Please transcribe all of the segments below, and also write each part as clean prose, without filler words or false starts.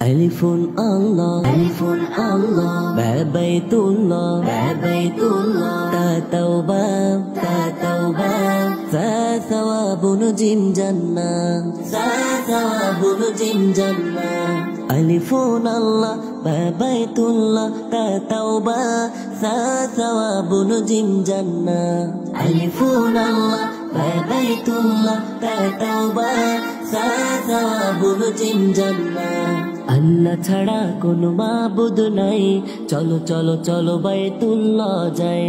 Alifun Allah, Alifun Allah, Ba Baitullah, Ba Baitullah, Ta Tawbah, Ta Tawbah, Sa Thawabun Jim Jannah, Sa Thawabun Jim Jannah. Alifun Allah, Ba Baitullah, Ta Tawbah, Sa Thawabun Jim Jannah. Alifun Allah, Ba Baitullah, Ta Tawbah, Sa Thawabun Jim Jannah. আল্লাহ ছাড়া কোনো মাবুদ নাই, চলো চলো চলো বাইতুল্লাহ যাই।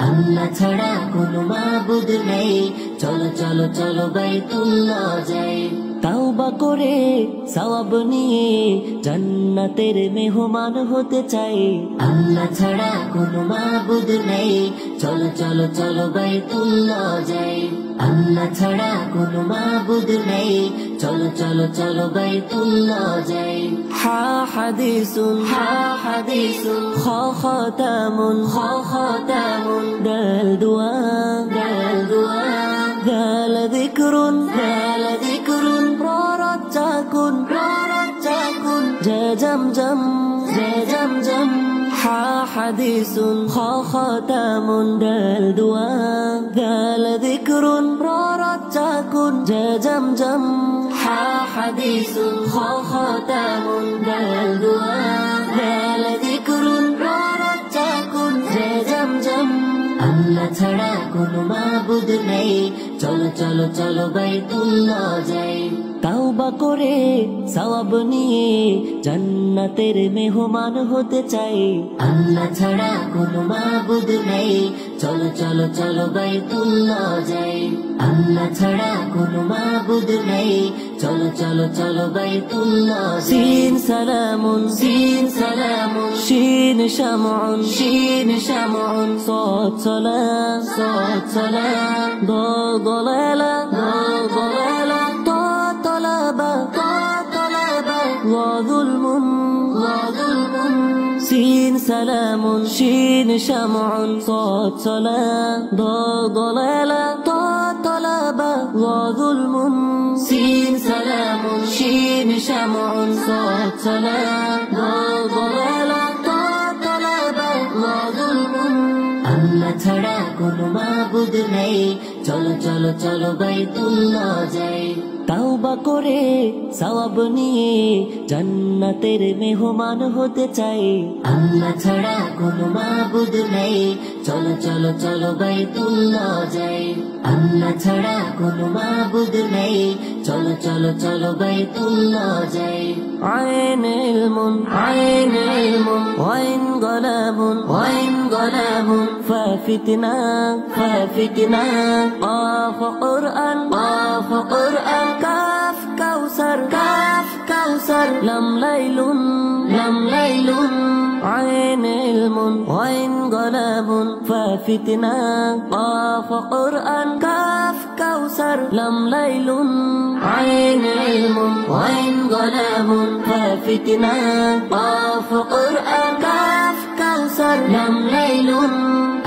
আল্লাহ ছাড়া কোনো মাবুদ নেই, চলো চলো চলো বাইতুল্লাহ যাই। তাওবা করে সওয়াব নিয়ে জান্নাতের মেহমান হতে চাই। আল্লাহ ছাড়া কোনো মাবুদ নেই, চলো চলো চলো বাইতুল্লাহ যাই। আল্লাহ ছাড়া কোনো মাবুদ নেই, চলো চলো চলো বাইতুল্লাহ যাই। হা হাদিসুন, হা হাদিসুন, খ খাতামুন, খ খাতামুন, দাল দুআ, দাল দুআ, দাল যিকরুন, দাল যিকরুন, ররজাকুন, ররজাকুন, জা জামজাম, জা জামজাম। হা হাদিসুন, খ খাতামুন, দাল দুআ, দাল যিকরুন, ররজাকুন, জা জামজাম। হা হাদিসুন, খ খাতামুন, দাল দুআ, দাল যিকরুন, ররজাকুন, জা জামজাম। আল্লাহ ছাড়া কোনো মাবুদ নেই, চলো চলো চলো বাইতুল্লাহ যাই। তাওবা করে সওয়াব নিয়ে জান্নাতের মেহমান হতে চাই। আল্লাহ ছাড়া কোনো মাবুদ নেই, চলো চলো চলো বাইতুল্লাহ যাই। আল্লাহ ছাড়া কোনো মাবুদ নেই, চলো চলো চলো বাইতুল্লাহ। সিন সালামুন, সিন সালামুন, শিন শামউন, শিন শামউন, সাদ সালাম, সাদ সালাম, দাল দালালা, দাল দালালা, তা তালাবা, তা তালাবা, ওয়া যুলমুন, ওয়া যুলমুন। সিন সালামুন, শিন শামউন, সাদ সালাম, দাল দালালা, তা তালাবা, ওয়া যুলমুন। সিন সালামুন, শিন শামউন, সাদ সালাম, দাল দালালা, তা তালাবা, ওয়া যুলমুন। আল্লাহ ছাড়া কোনো মাবুদ নেই, চলো চলো চলো বাইতুল্লাহ যাই। তাওবা করে সওয়াব নিয়ে জান্নাতের মেহমান হতে চাই। আল্লাহ ছাড়া কোনো মাবুদ নেই, চলো চলো চলো বাইতুল্লাহ যাই। আল্লাহ ছাড়া কোনো মাবুদ নেই, চলো চলো চলো বাইতুল্লাহ যাই। আইন ইলমুন, আইন ইলমুন, ওয়াইন গলাবুন, ওয়াইন গলাবুন, ফাফিতনা, ফাফিতনা, কাফ কুরআন, কাফ কুরআন, কাফ কাউসার, কাফ কাউসার, লাম লাইলুন, লাম লাইলুন। আইন ইলমুন, ওয়াইন গলাবুন, ফাফিতনা, কাফ কুরআন, কাফ কাউসার, লাম লাইলুন। আইন ইলমুন, ওয়াইন গলাবুন, ফাফিতনা, কাফ কুরআন, কাফ কাউসার, লাম লাইলুন।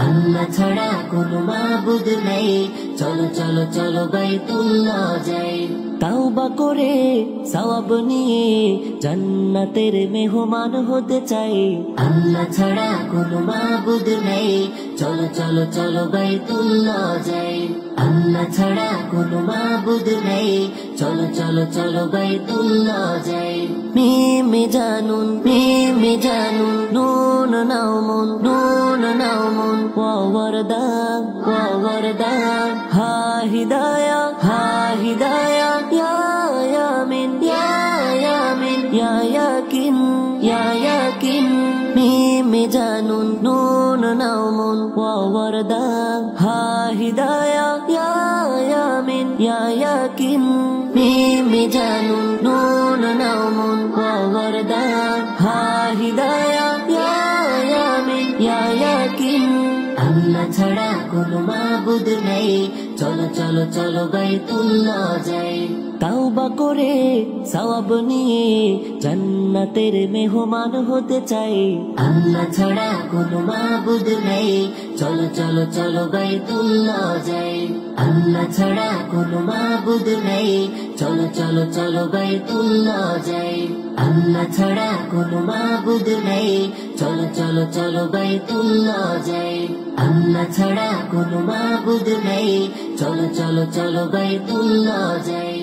আল্লাহ ছাড়া কোনো মাবুদ নেই, চলো চলো চলো বাইতুল্লাহ যাই। তাওবা করে সওয়াব নিয়ে জান্নাতের মেহমান হতে চাই। আল্লাহ ছাড়া কোনো মাবুদ নেই, চলো চলো চলো বাইতুল্লাহ যাই। আল্লাহ ছাড়া কোনো মাবুদ নেই, চলো চলো চলো বাইতুল্লাহ যাই। মিমে জানুন, মিমে জানুন, নুন নাউমুন, নুন নাউমুন, ওয়া ওয়ারদা, ওয়া ওয়ারদা, হা হিদায়া, হা হিদায়া, ইয়া ইয়ামিন, ইয়া ইয়ামিন, ইয়া ইয়াকিন, ইয়া ইয়াকিন। মিমে জানুন, নুন নাউমুন, ওয়া ওয়ারদা, হা হিদায়া, ইয়া ইয়ামিন, ইয়া ইয়াকিন। মিমে জানুন, নুন নাউমুন, ওয়া ওয়ারদা, হা হিদায়া, ইয়া ইয়ামিন, ইয়া ইয়াকিন। আল্লাহ ছাড়া কোনো মাবুদ নেই, চলো চলো চলো বাইতুল্লাহ যাই। তাওবা করে সওয়াব নিয়ে জান্নাতের মেহমান হতে চাই। আল্লাহ ছাড়া কোনো মাবুদ নেই, চলো চলো চলো বাইতুল্লাহ যাই। আল্লাহ ছাড়া কোনো মাবুদ নেই, চলো চলো চলো বাইতুল্লাহ যাই। আল্লাহ ছাড়া কোনো মাবুদ নেই, চলো চলো চলো বাইতুল্লাহ যাই। আল্লাহ ছাড়া কোনো মাবুদ নেই, চলো চলো চলো বাইতুল্লাহ যাই।